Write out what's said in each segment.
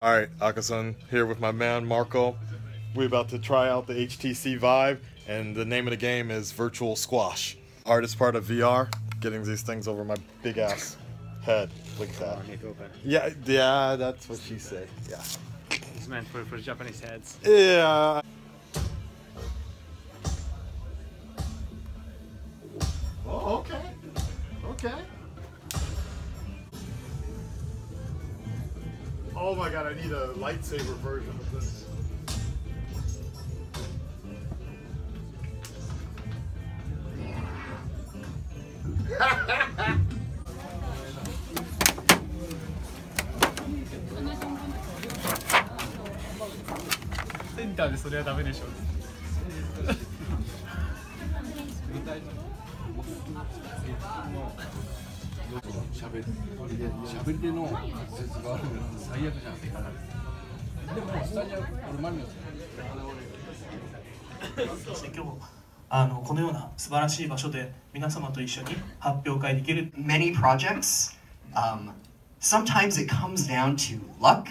Alright, Akasan here with my man Marco. We're about to try out the HTC Vive, and the name of the game is Virtual Squash. Hardest part of VR, getting these things over my big ass head. Look at that. Yeah, that's what she said. Yeah. It's meant for Japanese heads. Yeah. Oh, okay. Okay. Oh my god, I need a lightsaber version of this. Many projects, sometimes it comes down to luck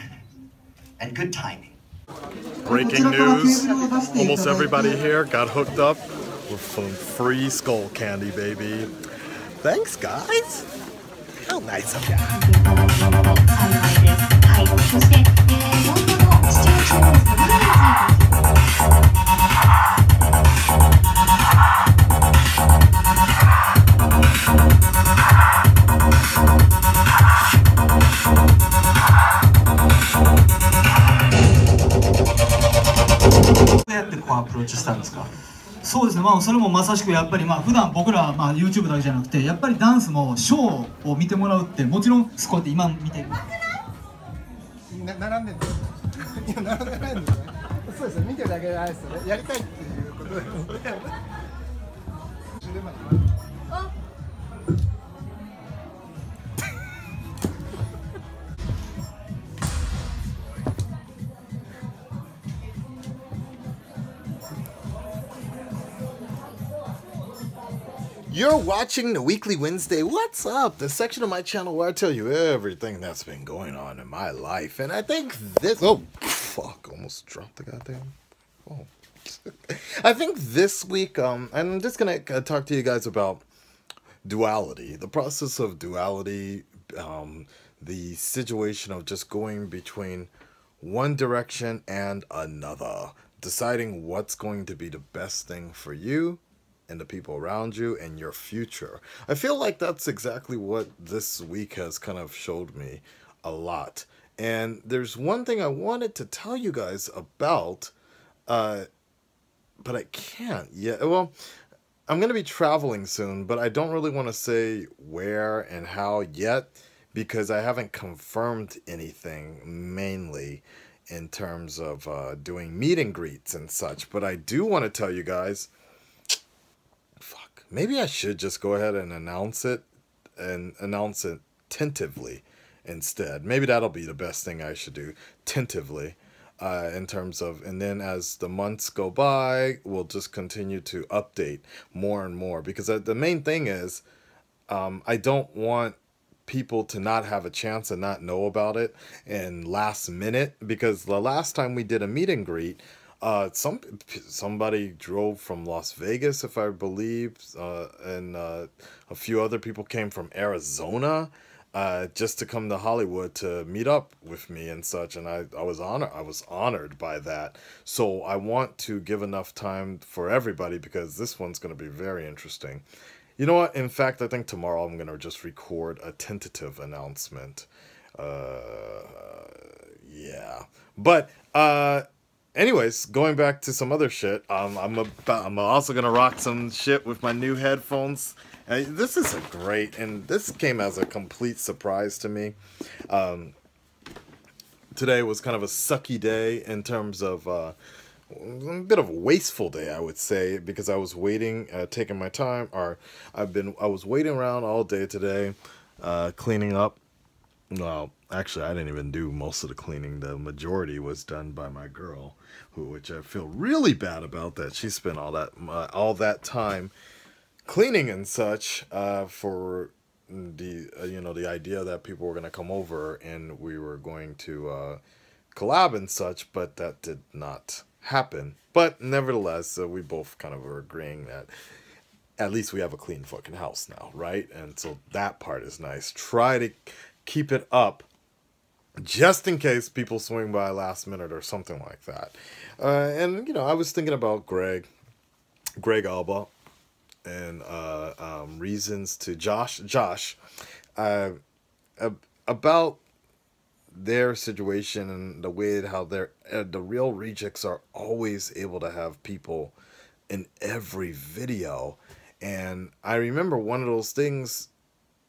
and good timing. Breaking news, almost everybody here got hooked up with some free SkullCandy, baby. Thanks, guys. How nice of you. そうですね、まあ、それもまさしくやっぱりまあ普段僕らはまあ YouTube だけじゃなくてやっぱりダンスもショーを見てもらうってもちろんスコアって今見て並んでるんですいや並んでないんですねそうですね見てるだけじゃないですよねやりたいっていうことですねYou're watching the Weekly Wednesday What's Up, the section of my channel where I tell you everything that's been going on in my life. And I think this... Oh, fuck. Almost dropped the goddamn... Oh. I think this week, I'm just going to talk to you guys about duality. The process of duality, the situation of just going between one direction and another. Deciding what's going to be the best thing for you and the people around you and your future. I feel like that's exactly what this week has kind of showed me a lot. And there's one thing I wanted to tell you guys about, but I can't yet. Well, I'm going to be traveling soon, but I don't really want to say where and how yet because I haven't confirmed anything mainly in terms of doing meet and greets and such. But I do want to tell you guys, maybe I should just go ahead and announce it tentatively instead. Maybe that'll be the best thing I should do, tentatively, in terms of, and then as the months go by, we'll just continue to update more and more. Because the main thing is, I don't want people to not have a chance and not know about it in last minute. Because the last time we did a meet and greet, somebody drove from Las Vegas, if I believe, and a few other people came from Arizona just to come to Hollywood to meet up with me and such, and I was honored by that. So I want to give enough time for everybody because this one's going to be very interesting. You know what? In fact, I think tomorrow I'm going to just record a tentative announcement. Yeah, but anyways, going back to some other shit, I'm also gonna rock some shit with my new headphones. This is and this came as a complete surprise to me. Today was kind of a sucky day in terms of a bit of a wasteful day, I would say, because I was waiting, taking my time, or I was waiting around all day today, cleaning up. Well, actually, I didn't even do most of the cleaning. The majority was done by my girl, which I feel really bad about that she spent all that time cleaning and such for the the idea that people were going to come over and we were going to collab and such, but that did not happen. But nevertheless, we both kind of are agreeing that at least we have a clean fucking house now, right? And so that part is nice. Try to keep it up just in case people swing by last minute or something like that. And, you know, I was thinking about Greg Alba, and reasons to Josh, about their situation and the way how they're the real rejects are always able to have people in every video. And I remember one of those things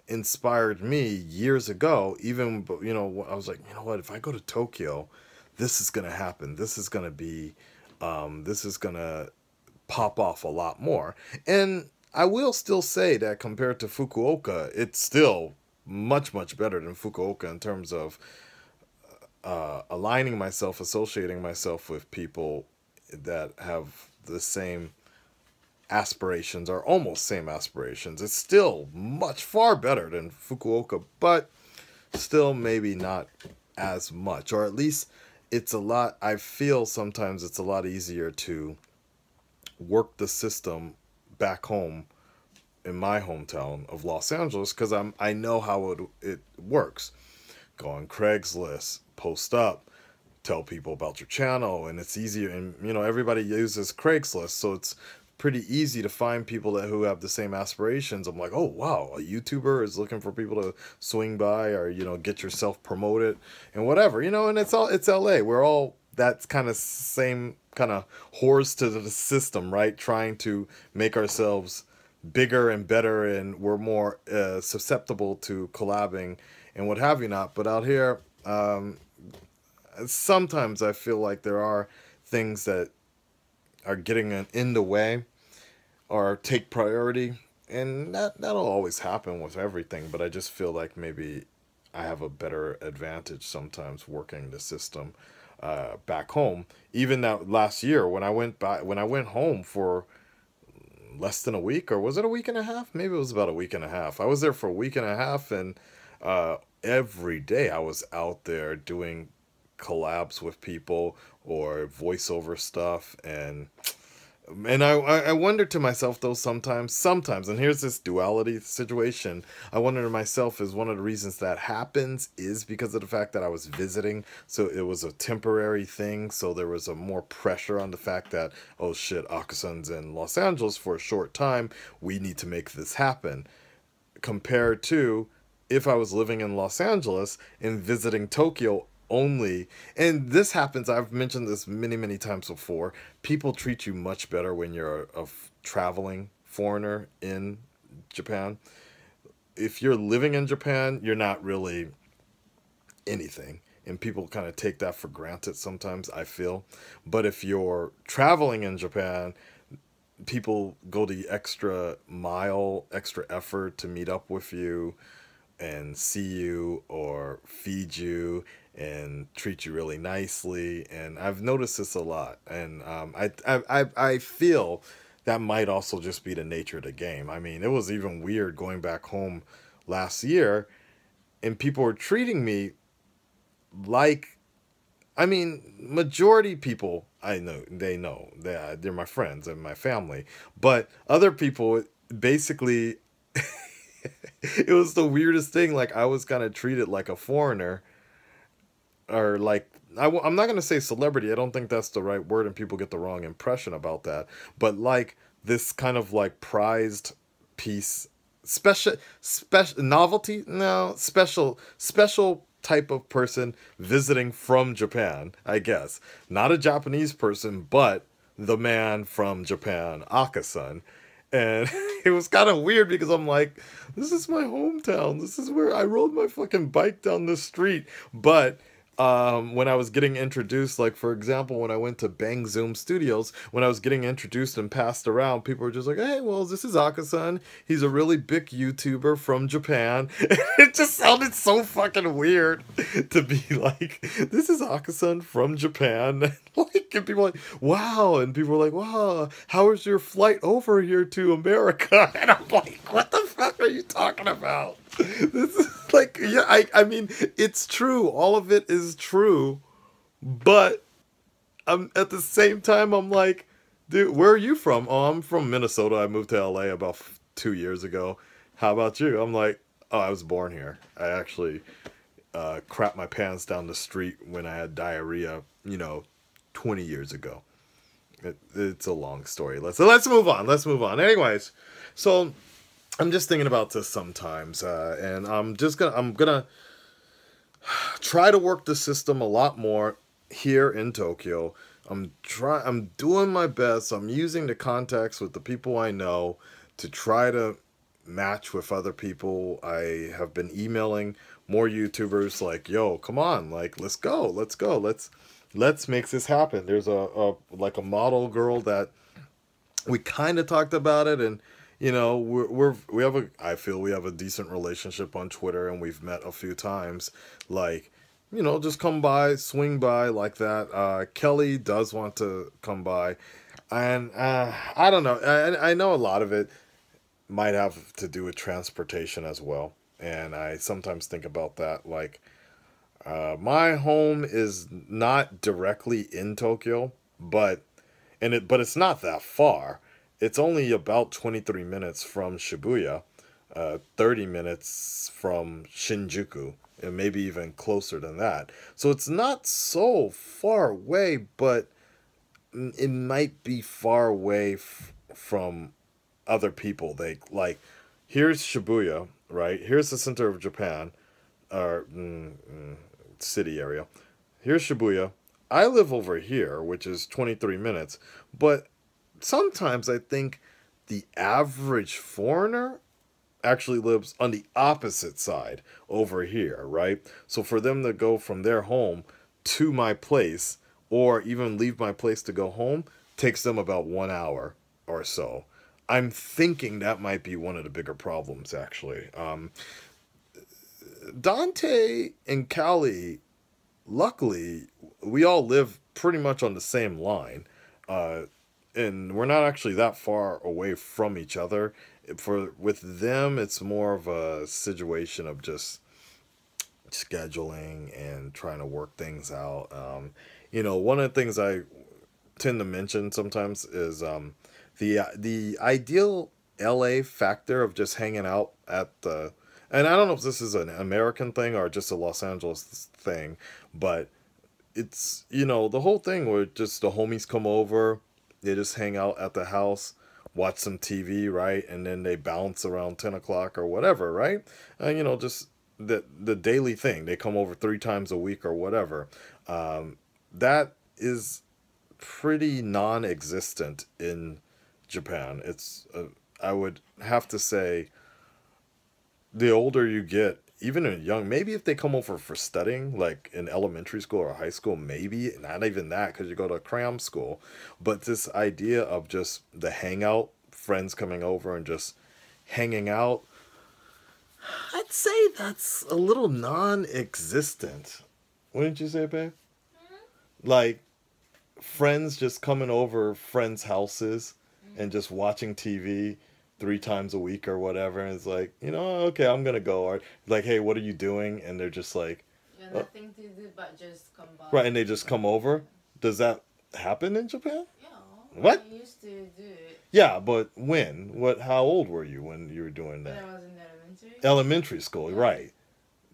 inspired me years ago, even, you know, I was like, you know what, if I go to Tokyo, this is going to happen. This is going to be, this is going to pop off a lot more. And I will still say that compared to Fukuoka, it's still much better than Fukuoka in terms of aligning myself, associating myself with people that have the same aspirations or almost same aspirations. It's still much far better than Fukuoka, but still maybe not as much, or at least it's a lot, I feel sometimes it's a lot easier to work the system back home in my hometown of Los Angeles, because I know how it works. Go on Craigslist, post up, tell people about your channel, and it's easier. And you know, everybody uses Craigslist, so it's pretty easy to find people who have the same aspirations. I'm like, oh wow, a YouTuber is looking for people to swing by, or you know, get yourself promoted and whatever, you know. And it's LA. We're all that kind of same kind of whores to the system, right? Trying to make ourselves bigger and better, and we're more susceptible to collabing and what have you not. But out here, sometimes I feel like there are things that are getting in the way or take priority, and that'll always happen with everything. But I just feel like maybe I have a better advantage sometimes working the system back home. Even that last year when I went home for less than a week, or was it a week and a half? Maybe it was about a week and a half. I was there for a week and a half, and every day I was out there doing collabs with people or voiceover stuff, and I wonder to myself though sometimes, and here's this duality situation, I wonder to myself, is one of the reasons that happens is because of the fact that I was visiting, so it was a temporary thing, so there was a more pressure on the fact that, oh shit, Akasan's in Los Angeles for a short time, we need to make this happen, compared to if I was living in Los Angeles and visiting Tokyo only. And this happens, I've mentioned this many times before, people treat you much better when you're a traveling foreigner in Japan. If you're living in Japan, you're not really anything, and people kind of take that for granted sometimes, I feel. But if you're traveling in Japan, people go the extra mile, extra effort to meet up with you and see you or feed you and treat you really nicely. And I've noticed this a lot, and I feel that might also just be the nature of the game. I mean, it was even weird going back home last year, and people were treating me like, I mean, majority people I know, they're my friends and my family, but other people basically it was the weirdest thing. Like, I was kind of treated like a foreigner, or like, I'm not going to say celebrity. I don't think that's the right word, and people get the wrong impression about that. But like this kind of like prized piece, special novelty, no, special type of person visiting from Japan, I guess. Not a Japanese person, but the man from Japan, Akasan. And it was kind of weird because I'm like, this is my hometown. This is where I rode my fucking bike down the street. But when I was getting introduced, like for example, when I went to Bang Zoom Studios, when I was getting introduced and passed around, people were just like, hey, well, this is Akasan. He's a really big YouTuber from Japan. It just sounded so fucking weird to be like, this is Akasan from Japan. Like, and people were like, wow. And people were like, wow, how was your flight over here to America? And I'm like, what the fuck are you talking about? This is like, yeah, I mean, it's true. All of it is true. But I'm at the same time, I'm like, dude, where are you from? Oh, I'm from Minnesota. I moved to LA about 2 years ago. How about you? I'm like, oh, I was born here. I actually crapped my pants down the street when I had diarrhea, 20 years ago. It's a long story. Let's move on. Let's move on. Anyways, so I'm just thinking about this sometimes, and I'm gonna try to work the system a lot more here in Tokyo. I'm doing my best. I'm using the contacts with the people I know to try to match with other people. I have been emailing more YouTubers like, yo, come on, like, let's go, let's make this happen. There's a model girl that we kind of talked about it, and I feel we have a decent relationship on Twitter, and we've met a few times. Like, just come by, swing by like that. Kelly does want to come by, and I don't know. I know a lot of it might have to do with transportation as well, and I sometimes think about that. Like, my home is not directly in Tokyo, but it's not that far. It's only about 23 minutes from Shibuya, 30 minutes from Shinjuku, and maybe even closer than that. So it's not so far away, but it might be far away from other people. Here's Shibuya, right? Here's the center of Japan, or city area. Here's Shibuya. I live over here, which is 23 minutes, but sometimes I think the average foreigner actually lives on the opposite side over here, right? So for them to go from their home to my place, or even leave my place to go home, takes them about 1 hour or so. I'm thinking that might be one of the bigger problems, actually. Dante and Callie, luckily, we all live pretty much on the same line. And we're not actually that far away from each other. With them, it's more of a situation of just scheduling and trying to work things out. One of the things I tend to mention sometimes is the ideal LA factor of just hanging out at the, and I don't know if this is an American thing or just a Los Angeles thing, but it's, the whole thing where just the homies come over, they just hang out at the house, watch some TV, right? And then they bounce around 10 o'clock or whatever, right? Just the daily thing. They come over 3 times a week or whatever. That is pretty non-existent in Japan. It's, I would have to say, the older you get, even in young, maybe if they come over for studying, like in elementary school or high school, maybe, not even that, because you go to a cram school, but this idea of just the hangout, friends coming over and just hanging out, I'd say that's a little non-existent. Wouldn't you say, babe? Like, friends just coming over friends' houses and just watching TV 3 times a week or whatever, and it's like, okay, I'm gonna go. Or like, hey, what are you doing? And they're just like, nothing to do but just come by. Right, and they just come over. Does that happen in Japan? Yeah. What? I used to do it. Yeah, but when? How old were you when you were doing that? When I was in elementary. Elementary school, yeah. Right.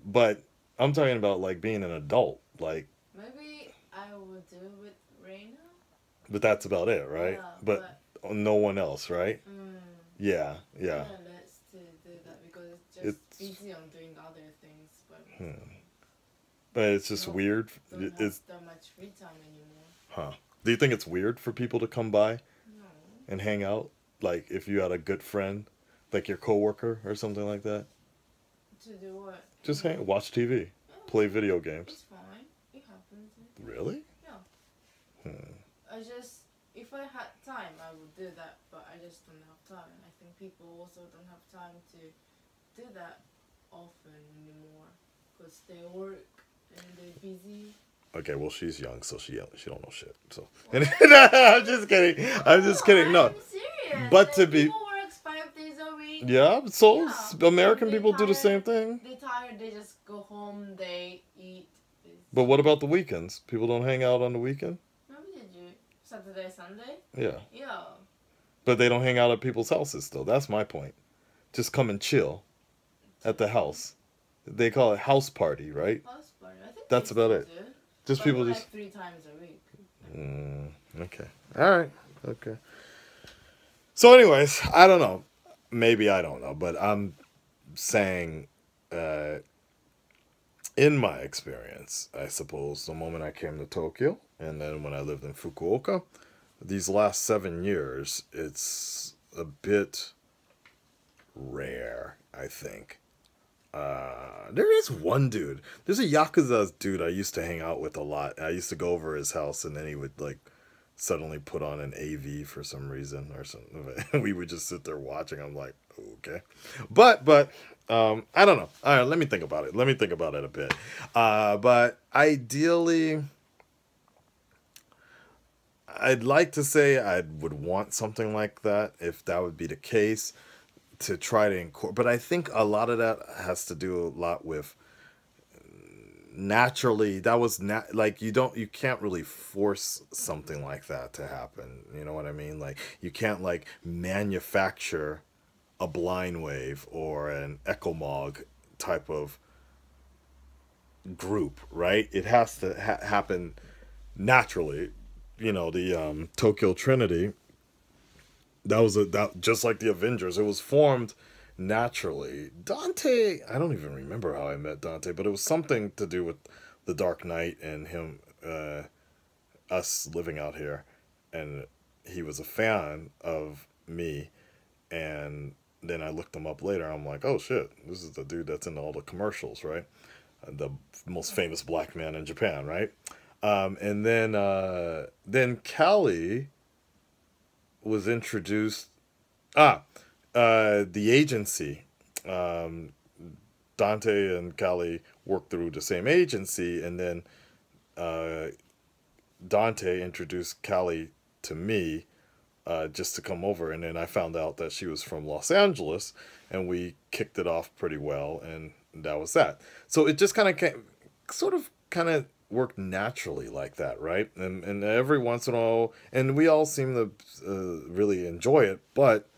But I'm talking about like being an adult, like. Maybe I would do it with Reina. But that's about it, right? Yeah, but no one else, right? Yeah. Let's do that because it's just busy on doing other things. But it's just weird. It's that much free time anymore. Huh. Do you think it's weird for people to come by? No. And hang out? Like if you had a good friend, like your coworker or something like that? To do what? Just watch TV, play video games. It's fine. It happens. Really? Yeah. If I had time, I would do that, but I just don't have time. I think people also don't have time to do that often anymore because they work and they're busy. Okay, well she's young, so she don't know shit. So I'm just kidding. I'm just kidding. No, I'm serious. But to be, people work 5 days a week. Yeah, so Yeah. American people do the same thing. They're tired. They just go home. They eat. But what about the weekends? People don't hang out on the weekend? Maybe did you Saturday, Sunday? Yeah. Yeah. But they don't hang out at people's houses still. That's my point. Just come and chill at the house. They call it house party, right? House party. I think That's they about still it. do. Just But people like just... 3 times a week. Okay. All right. Okay. So anyways, I don't know. Maybe I don't know. But I'm saying... in my experience, I suppose, the moment I came to Tokyo, and then when I lived in Fukuoka, these last 7 years, it's a bit rare, I think. There is one dude. There's a Yakuza dude I used to hang out with a lot. I used to go over his house, and then he would, like, suddenly put on an AV for some reason or something. We would just sit there watching. I'm like, okay. But I don't know. All right, let me think about it. Let me think about it a bit. But ideally, I'd like to say I would want something like that if that would be the case, to try to incorporate. But I think a lot of that has to do a lot with naturally. That was like you can't really force something like that to happen. You know what I mean? Like you can't like manufacture a blind wave or an ecomog type of group, right? It has to happen naturally. You know, the Tokyo Trinity, that just like the Avengers, it was formed naturally. Dante, I don't even remember how I met Dante, but it was something to do with the Dark Knight and him, us living out here, and he was a fan of me, and then I looked him up later. I'm like, oh shit, this is the dude that's in all the commercials, right? The most famous black man in Japan, right? And then Callie was introduced. The agency. Dante and Callie worked through the same agency, and then Dante introduced Callie to me. Just to come over, and then I found out that she was from Los Angeles, and we kicked it off pretty well, and that was that. So it just kind of worked naturally like that, right? And every once in a while, and we all seem to really enjoy it, but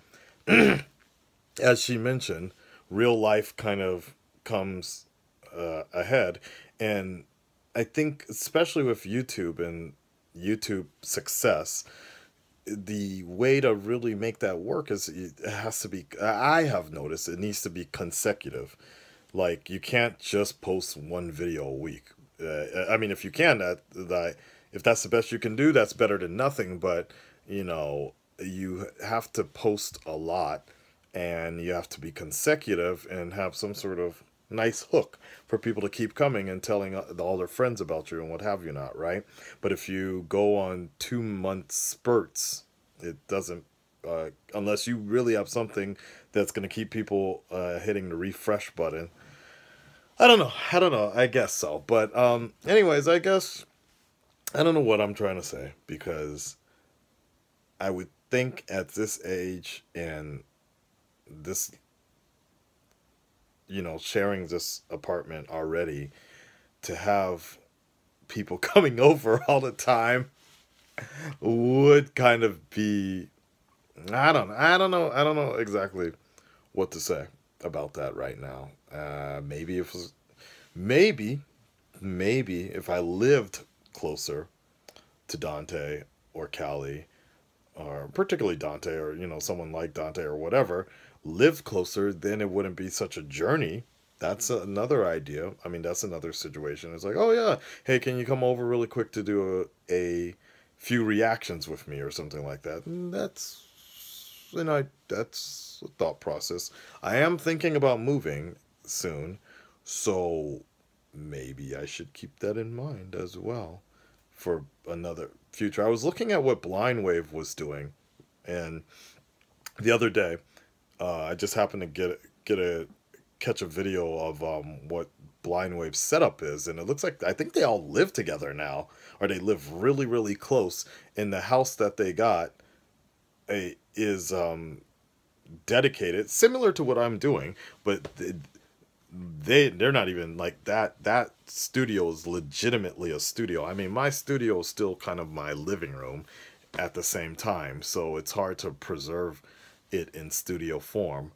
as she mentioned, real life kind of comes ahead, and I think especially with YouTube and YouTube success, the way to really make that work is it has to be, I have noticed it needs to be consecutive. Like you can't just post one video a week. I mean, if you can, if that's the best you can do, that's better than nothing. But you know, you have to post a lot, and you have to be consecutive and have some sort of nice hook for people to keep coming and telling all their friends about you and what have you not, right? But if you go on 2-month spurts, it doesn't, unless you really have something that's going to keep people hitting the refresh button. I don't know. I guess so. But anyways, I guess I don't know what I'm trying to say, because I would think at this age and this, you know, sharing this apartment already, to have people coming over all the time would kind of be, I don't know exactly what to say about that right now. Maybe if I lived closer to Dante or Callie, or particularly Dante, or you know, someone like Dante or whatever, lived closer, then it wouldn't be such a journey. That's another idea. I mean, that's another situation. It's like, oh yeah, hey, can you come over really quick to do a few reactions with me or something like that? And that's, you know, that's a thought process. I am thinking about moving soon, so maybe I should keep that in mind as well for another future. I was looking at what Blind Wave was doing, and the other day, I just happened to catch a video of what Blind Wave's setup is, and it looks like, I think they all live together now, or they live really, really close. And the house that they got is dedicated, similar to what I'm doing, but they're not even like that. That studio is legitimately a studio. I mean, my studio is still kind of my living room at the same time, so it's hard to preserve it in studio form,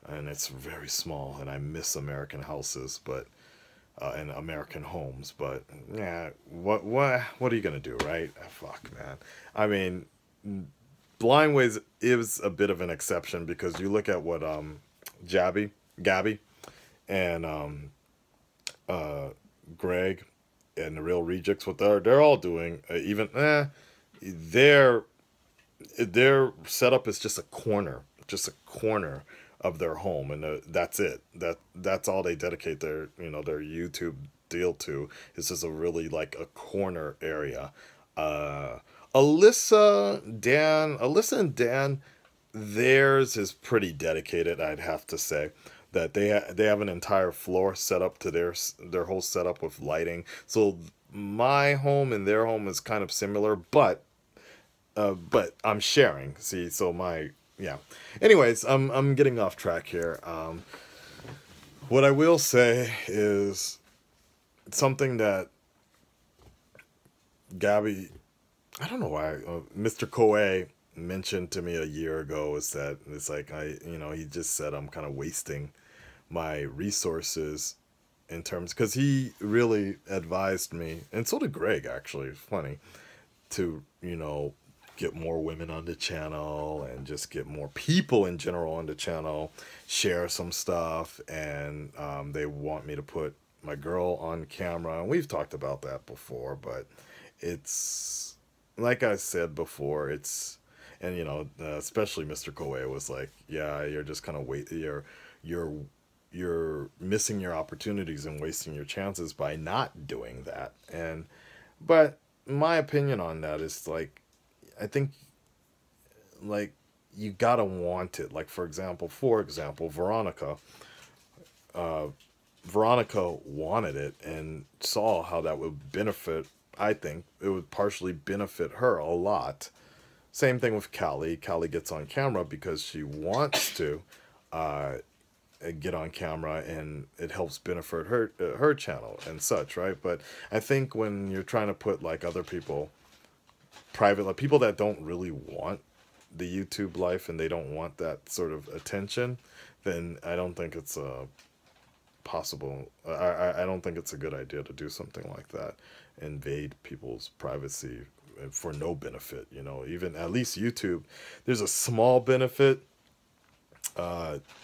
and it's very small, and I miss American houses, but and American homes, but yeah, what are you gonna do, right? Fuck, man. I mean, Blind Ways is a bit of an exception, because you look at what Gabby and Greg and the Real Rejects, what they're all doing, their setup is just a corner of their home, and that's it. That's all they dedicate their their YouTube deal to. Is just a really like a corner area. Alyssa and Dan, theirs is pretty dedicated, I'd have to say. That they have an entire floor set up to their whole setup with lighting. So my home and their home is kind of similar, but I'm sharing. See, so yeah. Anyways, I'm getting off track here. What I will say is something that Gabby, I don't know why, Mr. Koei mentioned to me a year ago, is that it's like he just said I'm kind of wasting my resources in terms, because he really advised me, and so did Greg, actually, funny, to get more women on the channel and just get more people in general on the channel, share some stuff, and they want me to put my girl on camera, and we've talked about that before, but it's like I said before, and especially Mr. Koei was like, yeah, you're just kind of you're missing your opportunities and wasting your chances by not doing that. But my opinion on that is, like, I think, like, you gotta want it. Like, for example, Veronica wanted it and saw how that would benefit. I think it would partially benefit her a lot. Same thing with Callie. Callie gets on camera because she wants to get on camera, and it helps benefit her channel and such, right? But I think when you're trying to put like other people, private, like people that don't really want the YouTube life and they don't want that sort of attention, then I don't think it's possible. I don't think it's a good idea to do something like that, invade people's privacy for no benefit. Even at least YouTube, there's a small benefit.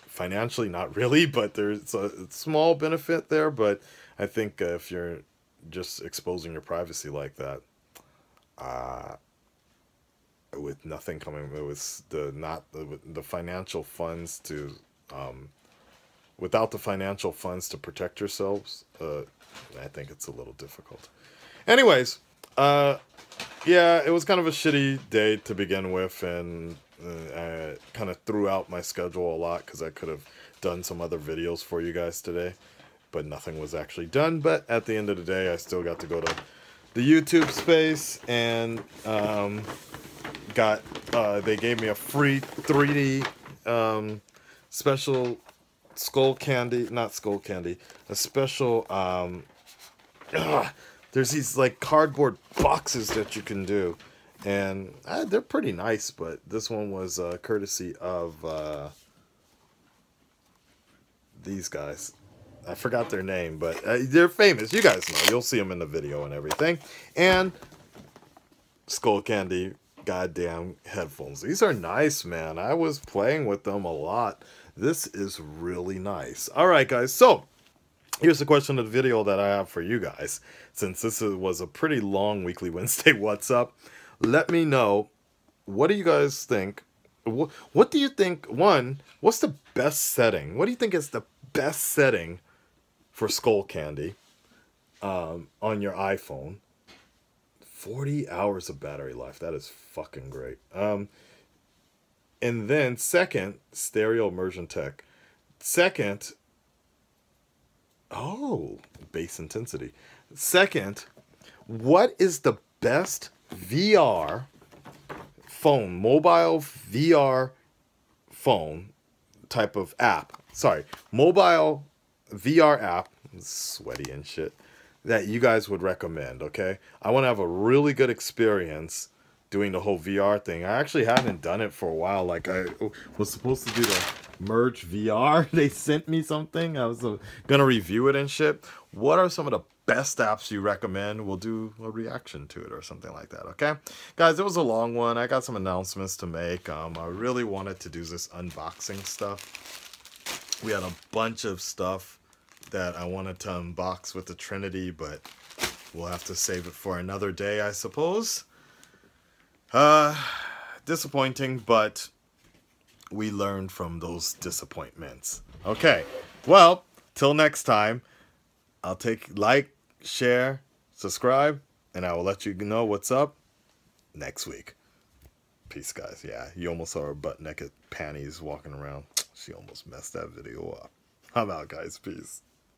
Financially, not really, but there's a small benefit there. But I think if you're just exposing your privacy like that, with nothing coming, with the financial funds to, without the financial funds to protect yourselves, I think it's a little difficult. Anyways, yeah, it was kind of a shitty day to begin with, and I kind of threw out my schedule a lot because I could have done some other videos for you guys today, but nothing was actually done. But at the end of the day, I still got to go to the YouTube space, and they gave me a free 3D special SkullCandy, a special there's these like cardboard boxes that you can do, and they're pretty nice, but this one was courtesy of these guys. I forgot their name, but they're famous. You guys know. You'll see them in the video and everything. And SkullCandy goddamn headphones. These are nice, man. I was playing with them a lot. This is really nice. All right, guys. So here's the question of the video that I have for you guys. Since this was a pretty long Weekly Wednesday What's Up, let me know, what do you guys think? What do you think, what's the best setting? What do you think is the best setting for SkullCandy on your iPhone? 40 hours of battery life. That is fucking great. And then second, stereo immersion tech. Second, bass intensity. Second, what is the best VR phone, mobile VR phone type of app? Sorry, mobile VR app, sweaty and shit, that you guys would recommend, okay? I want to have a really good experience doing the whole VR thing. I actually hadn't done it for a while. Like, I was supposed to do the Merge VR. They sent me something. I was gonna review it and shit. What are some of the best apps you recommend? We'll do a reaction to it or something like that, okay? Guys, it was a long one. I got some announcements to make. I really wanted to do this unboxing stuff. We had a bunch of stuff that I wanted to unbox with the Trinity, but we'll have to save it for another day, I suppose. Disappointing, but we learned from those disappointments. Okay, well, till next time, I'll take like, share, subscribe, and I will let you know what's up next week. Peace, guys. Yeah, you almost saw her butt naked panties walking around. She almost messed that video up. I'm out, guys. Peace.